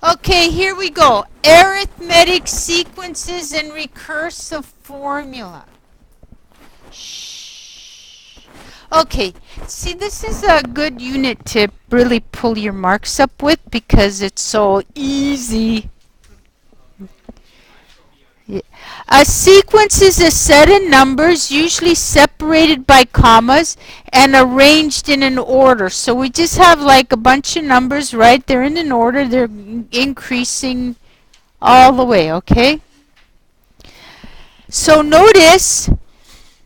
Okay, here we go. Arithmetic sequences and recursive formula. Shh. Okay, see, this is a good unit to really pull your marks up with because it's so easy. Yeah. A sequence is a set of numbers, usually separated by commas and arranged in an order. So we just have like a bunch of numbers, right? They're in an order, they're increasing all the way, okay? So notice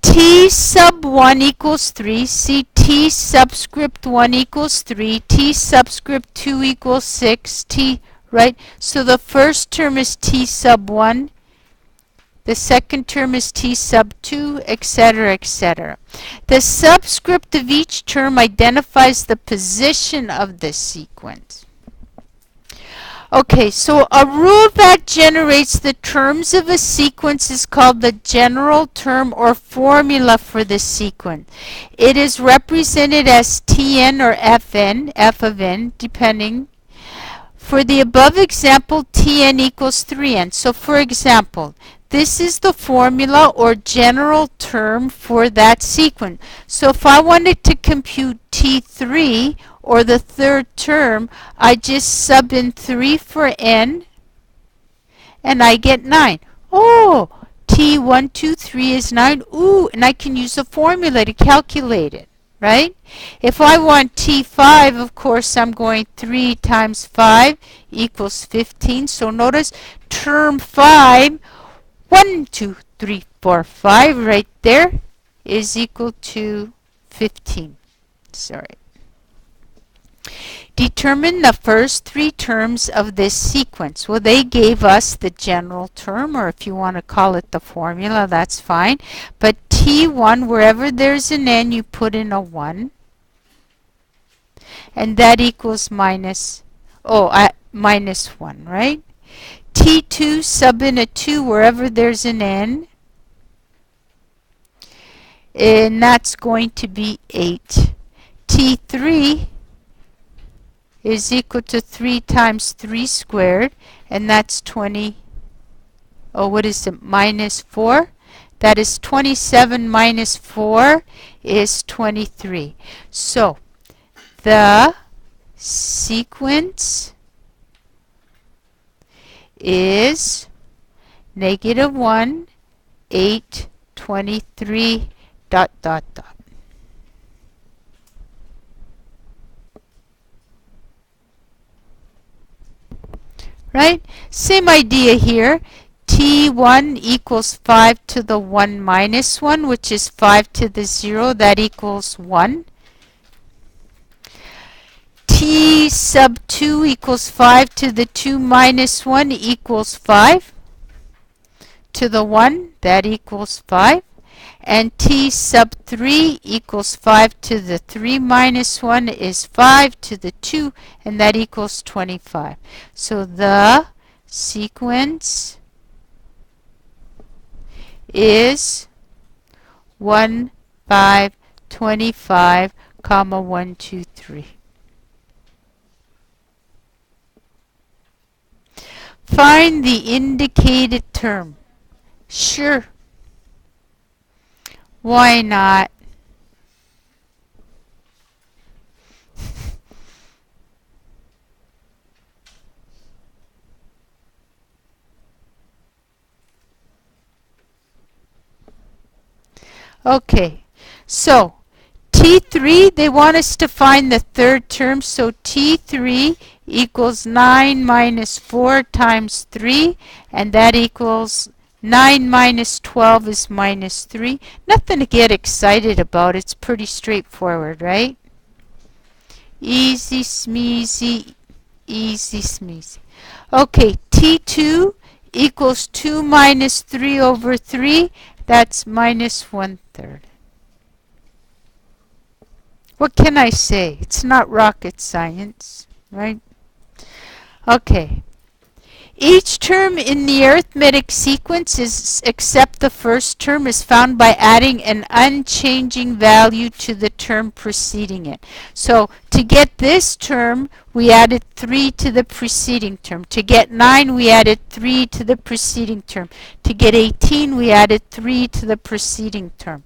t sub 1 equals 3, see t subscript 1 equals 3, t subscript 2 equals 6, t, right? So the first term is t sub 1, the second term is t sub 2, etc., etc. The subscript of each term identifies the position of the sequence. Okay, so a rule that generates the terms of a sequence is called the general term or formula for the sequence. It is represented as Tn or Fn, f of n, depending. For the above example, Tn equals 3n. So for example, this is the formula or general term for that sequence. So if I wanted to compute T3, or the third term, I just sub in 3 for n, and I get 9. Oh, T1, 2, 3 is 9. Ooh, and I can use a formula to calculate it, right? If I want T5, of course, I'm going 3 times 5 equals 15. So notice term 5, 1, 2, 3, 4, 5 right there is equal to 15. Sorry. Determine the first 3 terms of this sequence. Well, they gave us the general term, or if you want to call it the formula, that's fine. But T1, wherever there's an n, you put in a 1. And that equals minus 1, right? T2, sub in a 2 wherever there's an n. And that's going to be 8. T3 is equal to 3 times 3 squared, and that's 20. Oh, what is it? Minus 4? That is 27 minus 4 is 23. So the sequence is -1, 8, 23, ... Right? Same idea here. T1 equals 5 to the 1 minus 1, which is 5 to the 0. That equals 1. T sub 2 equals 5 to the 2 minus 1 equals 5 to the 1. That equals 5. And T sub 3 equals 5 to the 3 minus 1 is 5 to the 2, and that equals 25. So the sequence is 1, 5, 25, comma 1, 2, 3. Find the indicated term. Sure. Why not? Okay, so T3, they want us to find the third term, so T3 equals 9 minus 4 times 3, and that equals 9 minus 12 is minus 3. Nothing to get excited about. It's pretty straightforward, right? Easy smeezy, easy smeezy. Okay, T2 equals 2 minus 3 over 3. That's minus 1/3. What can I say? It's not rocket science, right? Okay. Each term in the arithmetic sequence except the first term is found by adding an unchanging value to the term preceding it. So to get this term, we added 3 to the preceding term. To get 9, we added 3 to the preceding term. To get 18, we added 3 to the preceding term.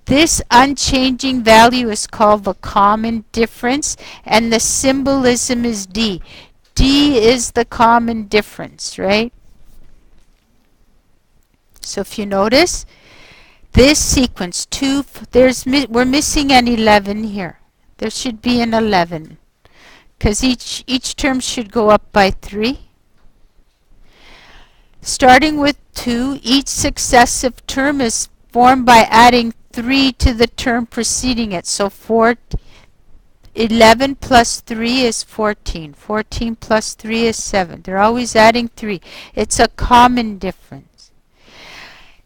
This unchanging value is called the common difference, and the symbolism is D. D is the common difference, right? So if you notice, this sequence, we're missing an 11 here. There should be an 11, because each term should go up by 3. Starting with 2, each successive term is formed by adding 3 to the term preceding it. So 11 plus 3 is 14. 14 plus 3 is 7. They're always adding 3. It's a common difference.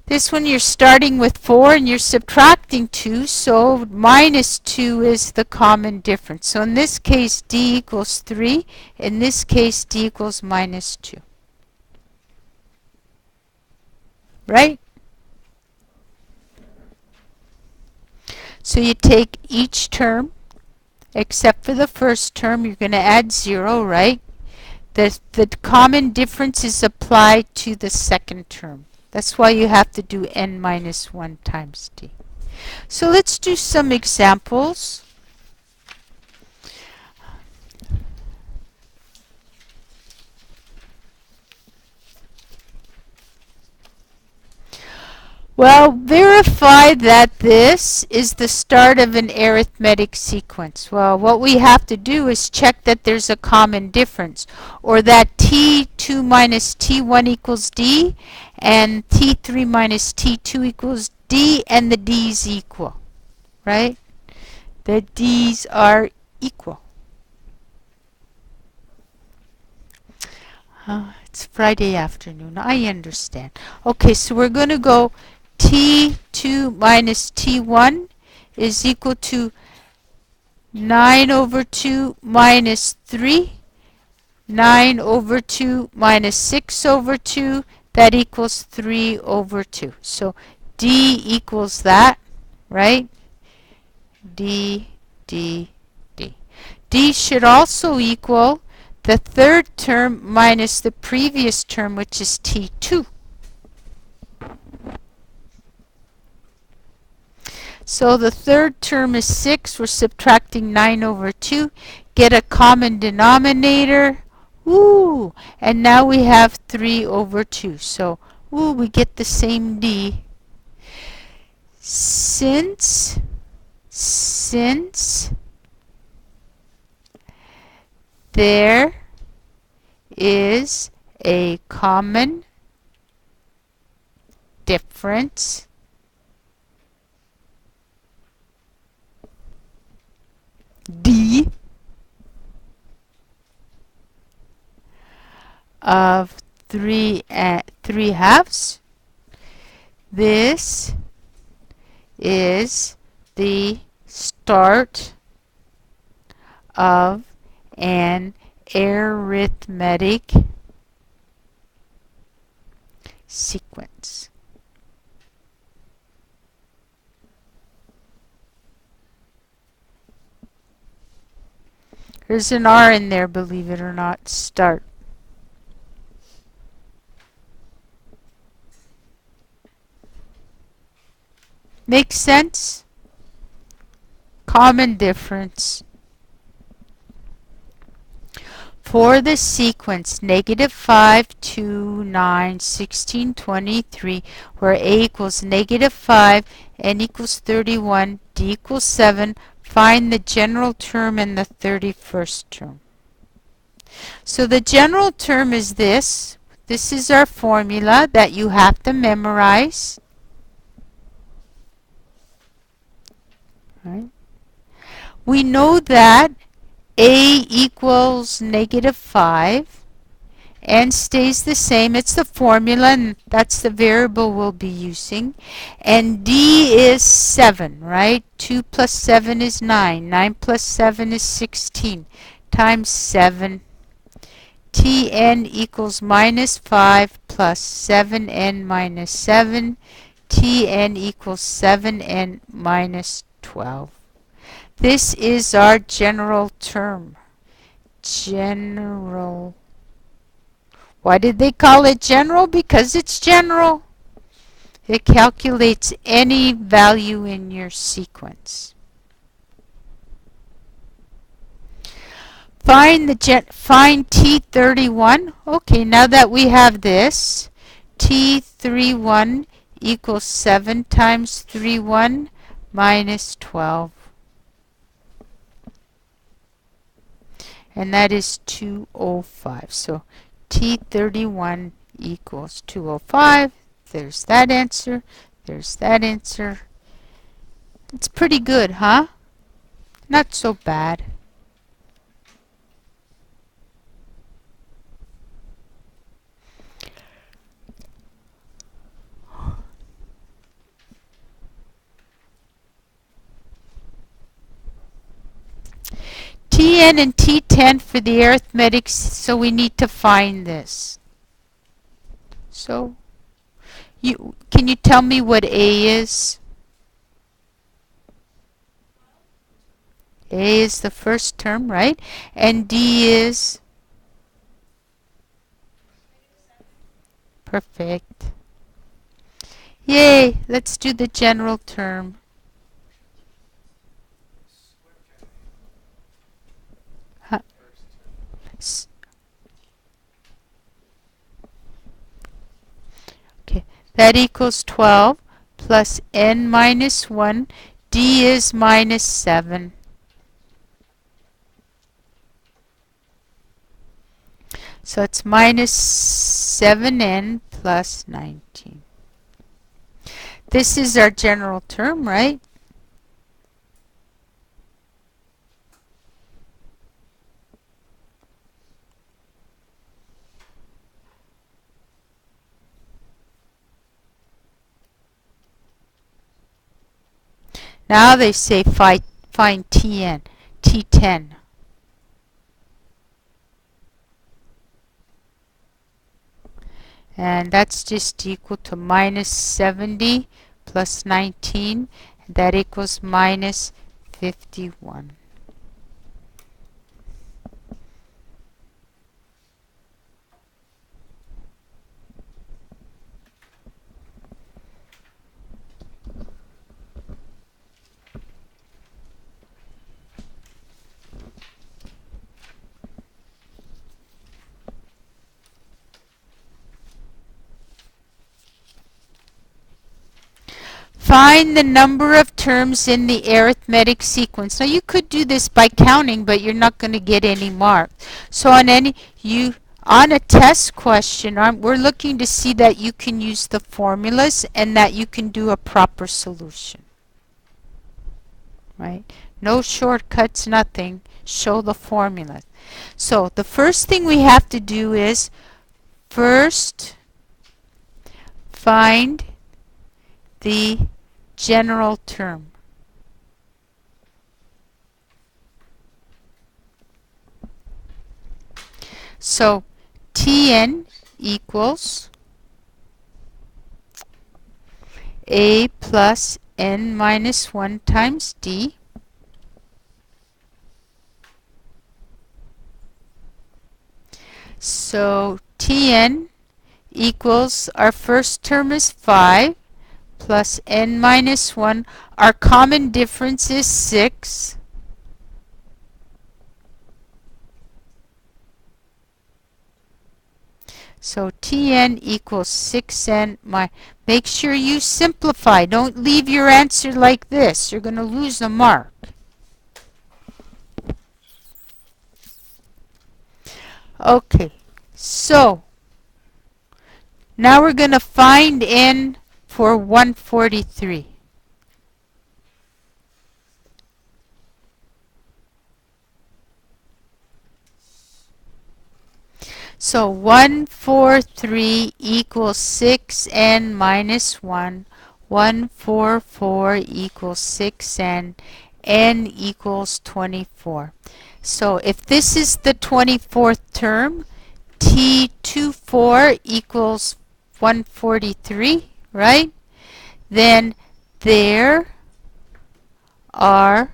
This one you're starting with 4 and you're subtracting 2, so minus 2 is the common difference. So in this case, D equals 3. In this case, D equals minus 2. Right? So you take each term, except for the first term, you're going to add 0, right? The common difference is applied to the second term. That's why you have to do n minus 1 times d. So let's do some examples. Well, verify that this is the start of an arithmetic sequence. Well, what we have to do is check that there's a common difference, or that T2 minus T1 equals D, and T3 minus T2 equals D, and the D's equal, right? The D's are equal. It's Friday afternoon. I understand. Okay, so we're going to go T2 minus T1 is equal to 9 over 2 minus 3, 9 over 2 minus 6 over 2, that equals 3 over 2. So D equals that, right? D, D, D. D should also equal the third term minus the previous term, which is T2. So the third term is 6. We're subtracting 9 over 2. Get a common denominator. Ooh, and now we have 3 over 2. So, ooh, we get the same D. Since there is a common difference D of 3 halves. This is the start of an arithmetic sequence. There's an R in there, believe it or not. Start. Makes sense? Common difference. For the sequence -5, 2, 9, 16, 23, where a equals -5, n equals 31, d equals 7, find the general term and the 31st term. So the general term is this. This is our formula that you have to memorize. Right? We know that a equals -5 and stays the same. It's the formula, and that's the variable we'll be using. And D is 7, right? 2 plus 7 is 9. 9 plus 7 is 16 times 7. Tn equals minus 5 plus 7n minus 7. Tn equals 7n minus 12. This is our general term. General. Why did they call it general? Because it's general. It calculates any value in your sequence. Find T31. Okay, now that we have this, T31 equals 7 times 31 minus 12. And that is 205. So T31 equals 205. There's that answer. There's that answer. It's pretty good, huh? Not so bad. Tn and T10 for the arithmetic, so we need to find this. So, can you tell me what A is? A is the first term, right? And D is? Perfect. Yay! Let's do the general term. Okay, that equals 12 plus n minus 1. D is minus 7. So it's minus 7n plus 19. This is our general term, right? Now they say find T10. And that's just equal to minus 70 plus 19. That equals minus 51. Find the number of terms in the arithmetic sequence. Now you could do this by counting, but you're not going to get any marks. So on a test question, we're looking to see that you can use the formulas and that you can do a proper solution. Right? No shortcuts, nothing. Show the formulas. So the first thing we have to do is first find the general term. So Tn equals A plus n minus 1 times D. So Tn equals, our first term is 5 plus n minus 1. Our common difference is 6. So Tn equals 6n. Make sure you simplify. Don't leave your answer like this. You're going to lose a mark. Okay, so now we're going to find n for 143. So 143 equals 6n minus 1. 144 equals 6n. N equals 24. So if this is the 24th term, T24 equals 143, right? Then there are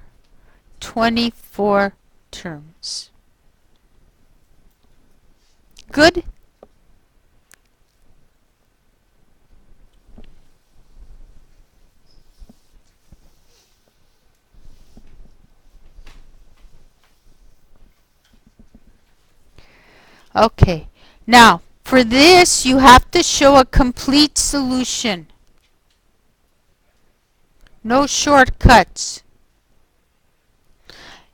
24 terms. Good? Okay. Now, for this, you have to show a complete solution. No shortcuts.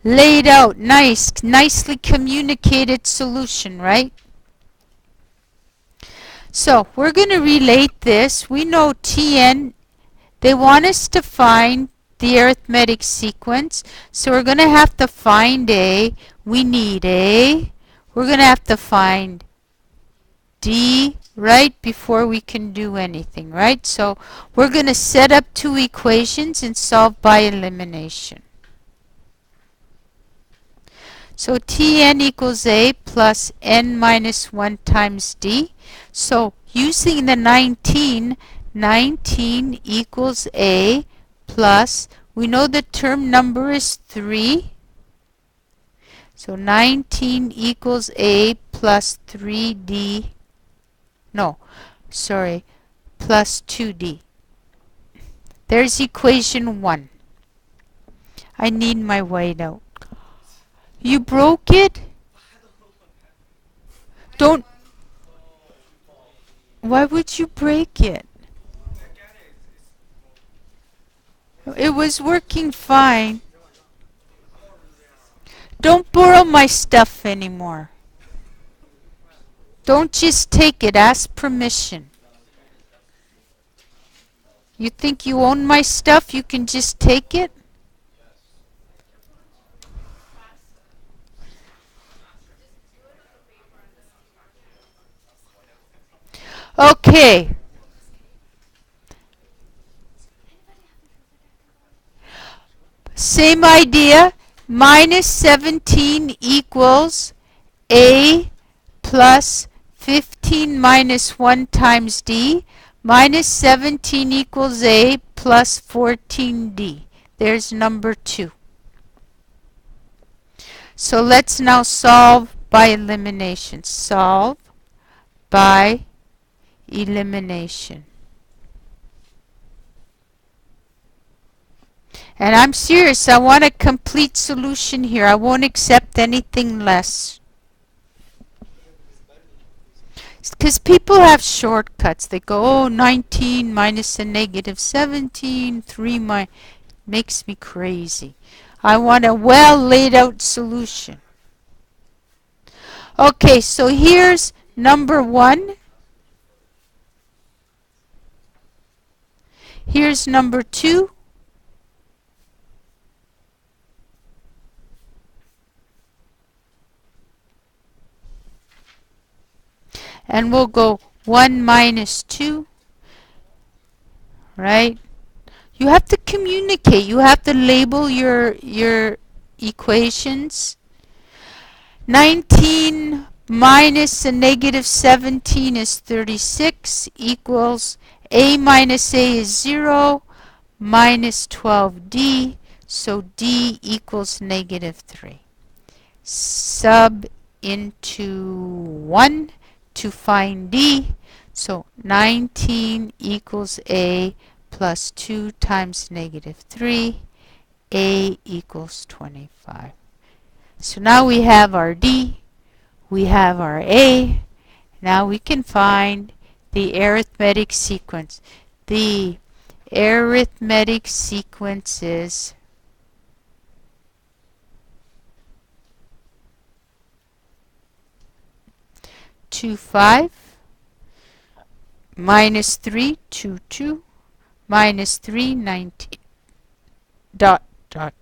Laid out, nicely communicated solution, right? So, we're going to relate this. We know Tn, they want us to find the arithmetic sequence. So, we're going to have to find A. We need A. We're going to have to find D right before we can do anything, right? So we're going to set up two equations and solve by elimination. So Tn equals A plus n minus 1 times D. So using the 19 equals A plus, we know the term number is 3. So 19 equals A plus 3D. No, sorry, plus 2D. There's equation 1. I need my whiteout. You broke it? Don't. Why would you break it? It was working fine. Don't borrow my stuff anymore. Don't just take it. Ask permission. You think you own my stuff? You can just take it? Okay. Same idea. Minus 17 equals A plus 15 minus 1 times D. Minus 17 equals A plus 14D. There's number 2. So let's now solve by elimination. Solve by elimination. And I'm serious, I want a complete solution here. I won't accept anything less. Because people have shortcuts. They go, oh, 19 minus a negative 17, 3 makes me crazy. I want a well laid out solution. Okay, so here's number 1. Here's number 2. And we'll go 1 minus 2, right? You have to communicate. You have to label your equations. 19 minus a negative 17 is 36 equals A minus A is 0 minus 12D. So D equals negative 3. Sub into 1 to find D. So 19 equals A plus 2 times negative 3. A equals 25. So now we have our D. We have our A. Now we can find the arithmetic sequence. The arithmetic sequence is 2, 5, minus 3, 2, 2, minus 3, 19, dot, dot.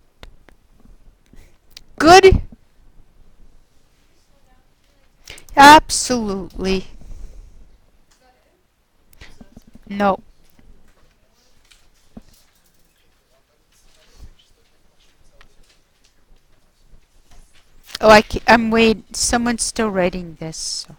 Good? Absolutely. No. Oh, I'm waiting. Someone's still writing this. So.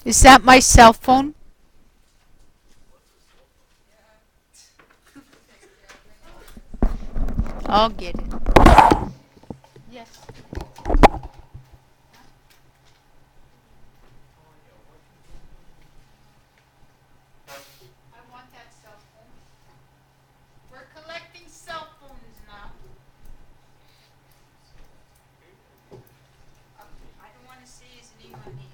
Is that my cell phone? I'll get it. Yes. I want that cell phone. We're collecting cell phones now. I don't want to say his name on the internet.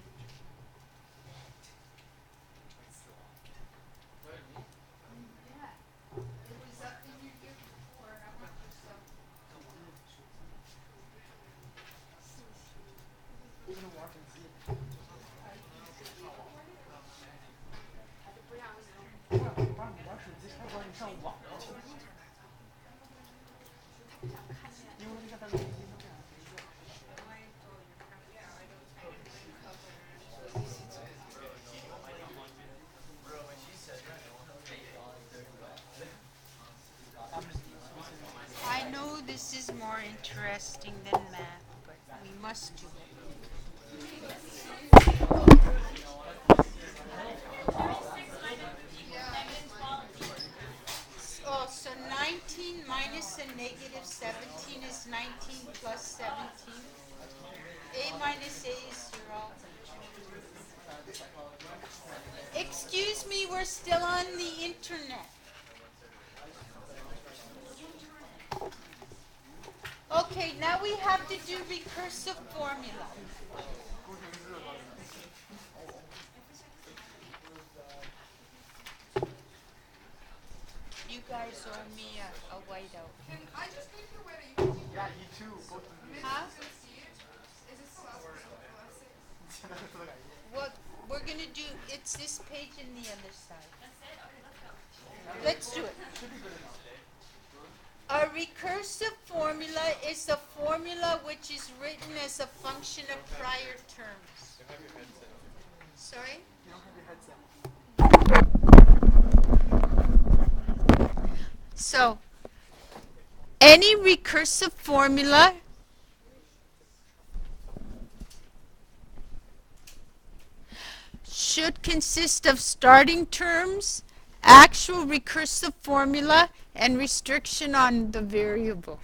Yeah. It was up in your year before. I want your cell phone. I know this is more interesting than math, but we must do it. Oh, so 19 minus a negative 17 is 19 plus 17. A minus A is 0. Excuse me, we're still on the internet. Okay, now we have to do recursive formula. You guys owe me a whiteout. Can I just take your wedding? Yeah, you too. Both of you. Huh? Is this the last one? What we're going to do, it's this page and the other side. Let's do it. A recursive formula is a formula which is written as a function of prior terms. Sorry? You don't have your headset. So, any recursive formula should consist of starting terms, actual recursive formula, and restriction on the variable.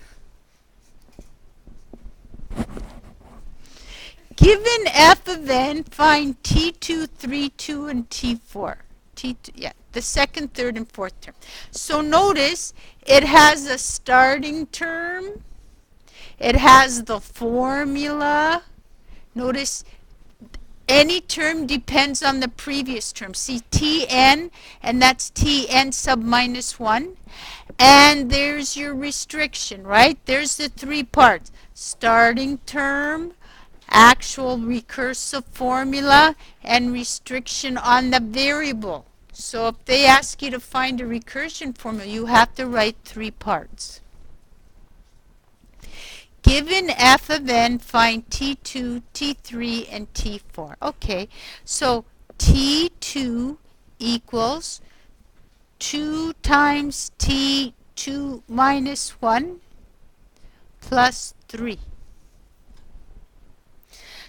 Given f of n, find t2, 3, 2, and t4. The second, third, and fourth term. So notice it has a starting term. It has the formula. Notice any term depends on the previous term. See Tn, and that's Tn sub minus 1. And there's your restriction, right? There's the three parts. Starting term, actual recursive formula, and restriction on the variable. So if they ask you to find a recursion formula, you have to write three parts. Given f of n, find t2, t3, and t4. Okay, so t2 equals 2 times t2 minus 1 plus 3.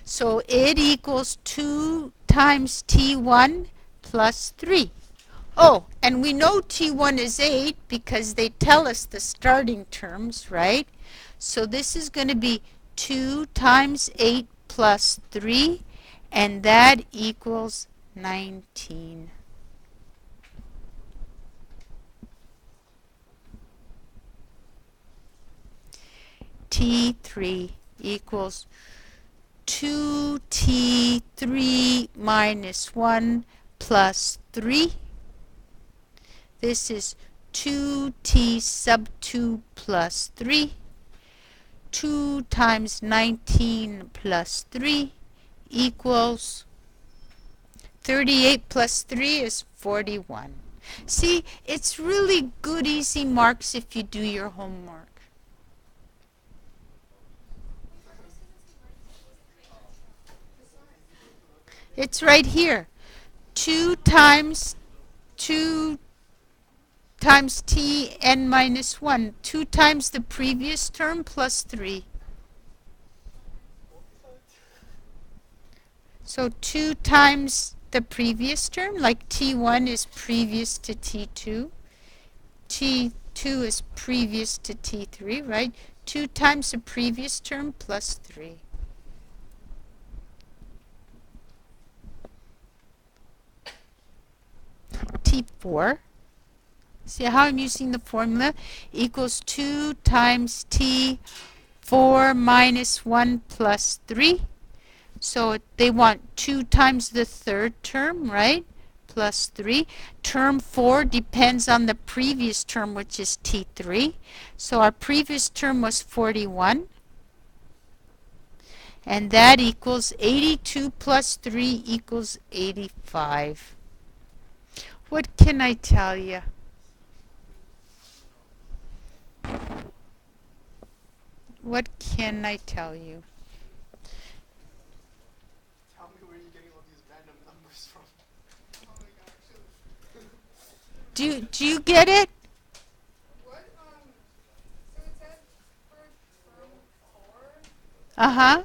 So it equals 2 times t1 plus 3. Oh, and we know t1 is 8 because they tell us the starting terms, right? So this is going to be 2 times 8 plus 3, and that equals 19. T3 equals 2t3 minus 1 plus 3. This is 2t sub 2 plus 3. 2 times 19 plus 3 equals 38 plus 3 is 41. See, it's really good easy marks if you do your homework. It's right here. 2 times t n minus 1. 2 times the previous term plus 3. So 2 times the previous term, like T1 is previous to T2. T2 is previous to T3, right? 2 times the previous term plus 3. T4, see how I'm using the formula? Equals 2 times T4 minus 1 plus 3. So they want 2 times the third term, right? Plus 3. Term 4 depends on the previous term, which is T3. So our previous term was 41. And that equals 82 plus 3 equals 85. What can I tell you? What can I tell you? Tell me where you're getting all these random numbers from. Oh my gosh. Do you get it? What, so it said for term 4, Uh-huh.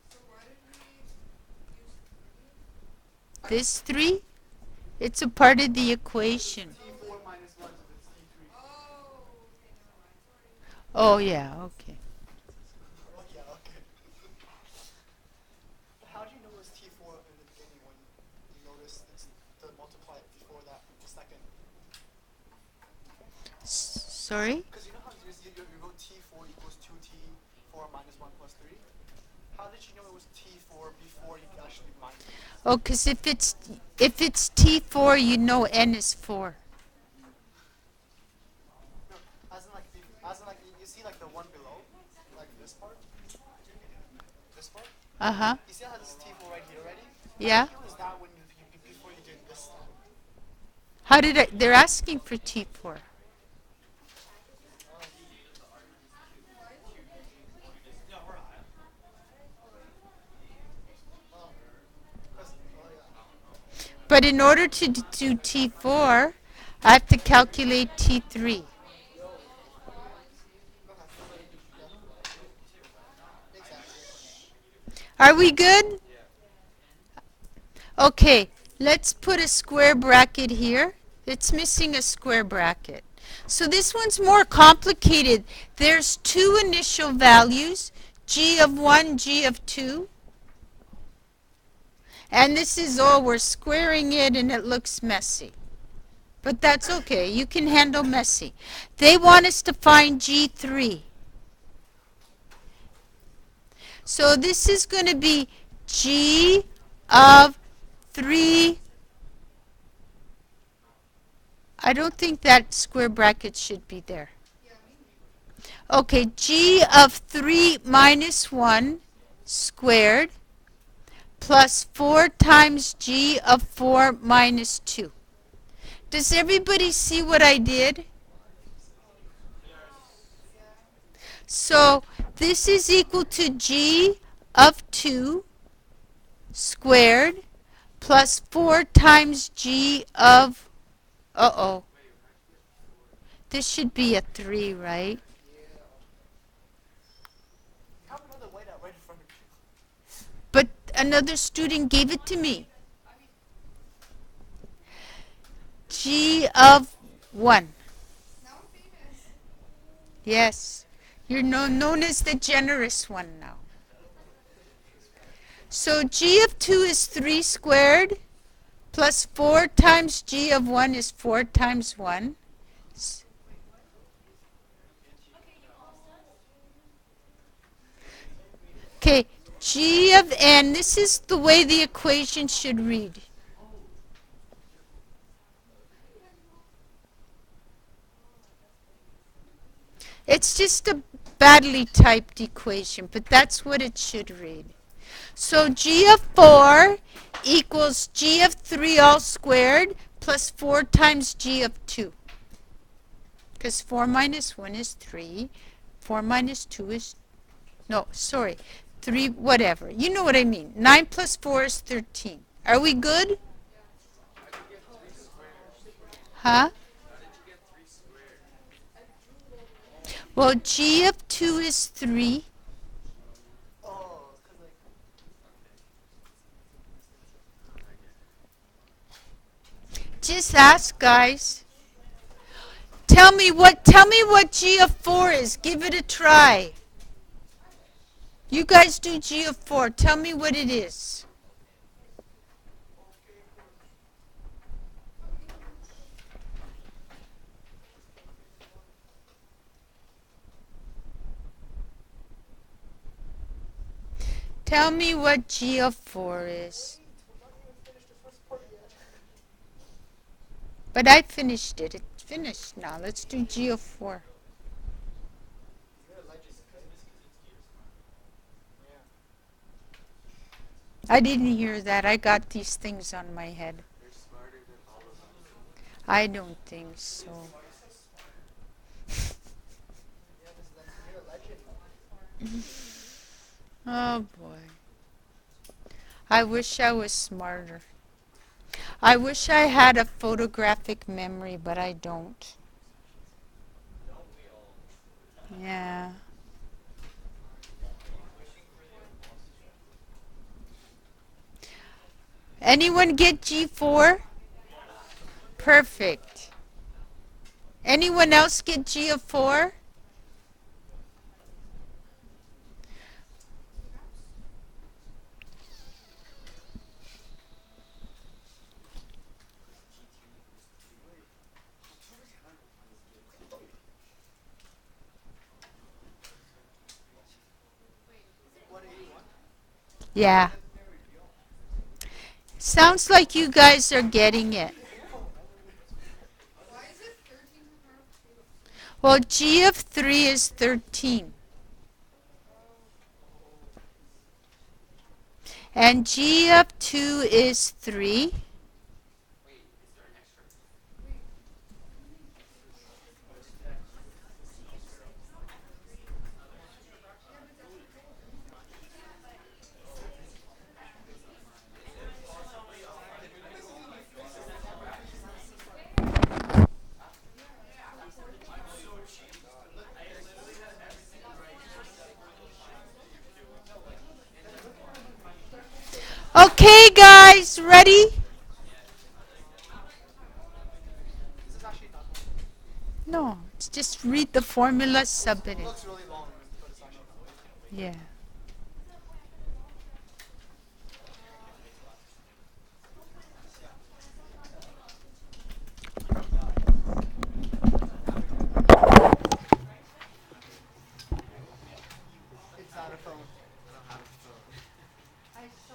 so why did we use 3? This 3, it's a part of the equation. T4 minus 1, so it's T3. Oh, okay, never mind, sorry. Oh, yeah, okay. Oh, yeah, okay. How do you know it was T4 in the beginning when you notice it's the multiply before that second? Sorry? Because you know how you wrote T4 equals 2T4 minus 1 plus 3? How did you know it was T4 before you actually minus it? Oh, because if it's T4, you know N is 4. No, as in like you see like the one below, like this part, Uh-huh. You see how this T4 right here already? Yeah? How was that when before you did this step? How did they're asking for T4. But in order to do T4, I have to calculate T3. Are we good? Okay, let's put a square bracket here. It's missing a square bracket. So this one's more complicated. There's 2 initial values, g of 1, g of 2. And this is all, we're squaring it and it looks messy. But that's okay, you can handle messy. They want us to find g3. So this is going to be g of 3. I don't think that square bracket should be there. Okay, g of 3 minus 1 squared plus 4 times g of 4 minus 2. Does everybody see what I did? So this is equal to g of 2 squared plus 4 times g of, uh-oh, this should be a 3, right? You have another whiteout right in front of you. But another student gave it to me. G of 1. Now I'm famous. Yes. You're known as the generous one now. So g of 2 is 3 squared plus 4 times g of 1 is 4 times 1. Okay, g of n, this is the way the equation should read. It's just a badly typed equation, but that's what it should read. So g of 4 equals g of 3 all squared plus 4 times g of 2. Because 4 minus 1 is 3. 4 minus 2 is, no, sorry, 3, whatever. You know what I mean. 9 plus 4 is 13. Are we good? Huh? Well, g of 2 is 3. Oh, because like just asked, guys. Tell me what G of 4 is. Give it a try. You guys do G of 4. Tell me what it is. Tell me what G of 4 is. But I finished it. It's finished now. Let's do G of 4. I didn't hear that. I got these things on my head. I don't think so. Oh boy. I wish I was smarter. I wish I had a photographic memory, but I don't. Yeah. Anyone get G4? Perfect. Anyone else get G of 4? Yeah. Sounds like you guys are getting it. Why is it 13 from Well, G of 3 is 13. And G of 2 is 3. Okay, guys, ready? This is actually not. No, it's just read the formula, submit It it. looks really long, but it's actually not. Yeah. It's not a phone. I saw.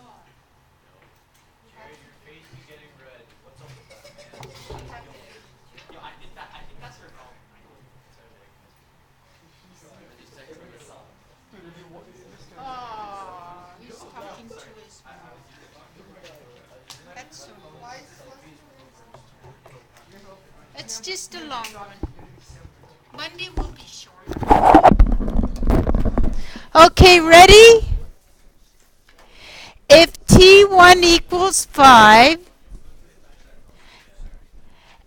Oh, he's talking to his mom. That's so Why is this lesson? It's just a long one. Monday will be short. Okay, ready? If T1 equals 5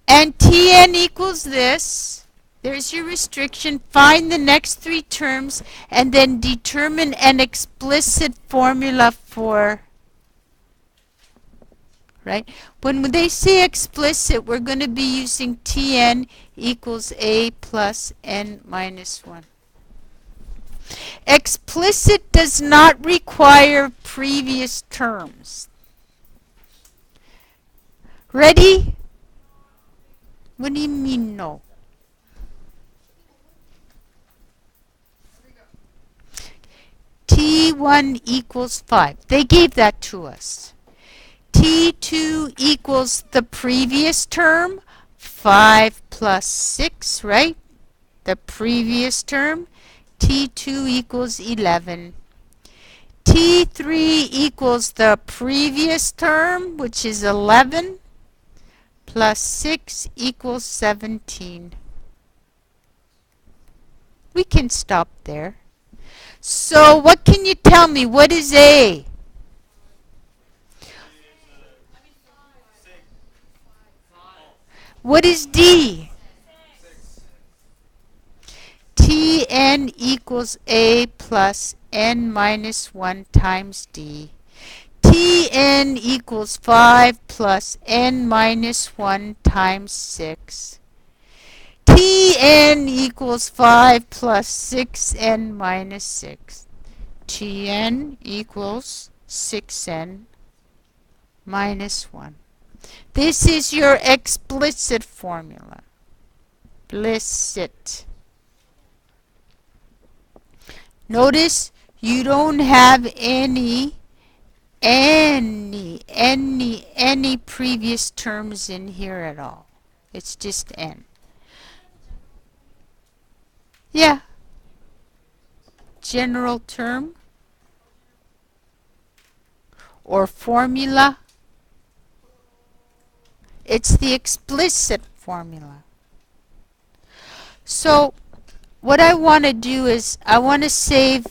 and Tn equals this, there's your restriction. Find the next 3 terms and then determine an explicit formula for, right? When they say explicit, we're going to be using Tn equals A plus N minus 1. Explicit does not require previous terms. Ready? What do you mean no? T1 equals 5. They gave that to us. T2 equals the previous term, 5 plus 6, right? The previous term. T2 equals 11. T3 equals the previous term, which is 11, plus 6 equals 17. We can stop there. So what can you tell me? What is A? What is D? Tn equals A plus N minus 1 times D. Tn equals 5 plus n minus 1 times 6. Tn equals 5 plus 6n minus 6. Tn equals 6n minus 1. This is your explicit formula. Explicit. Notice you don't have any previous terms in here at all. It's just n. Yeah. General term or formula. It's the explicit formula. So what I want to do is I want to save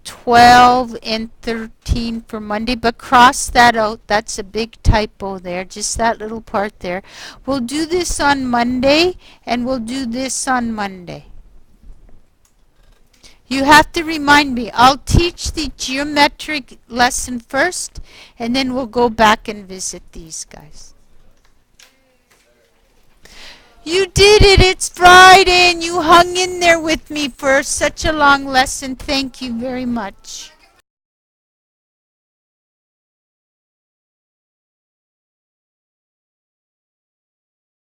12 and 13 for Monday, but cross that out. That's a big typo there, just that little part there. We'll do this on Monday, and we'll do this on Monday. You have to remind me. I'll teach the geometric lesson first, and then we'll go back and visit these guys. You did it! It's Friday, and you hung in there with me for such a long lesson. Thank you very much.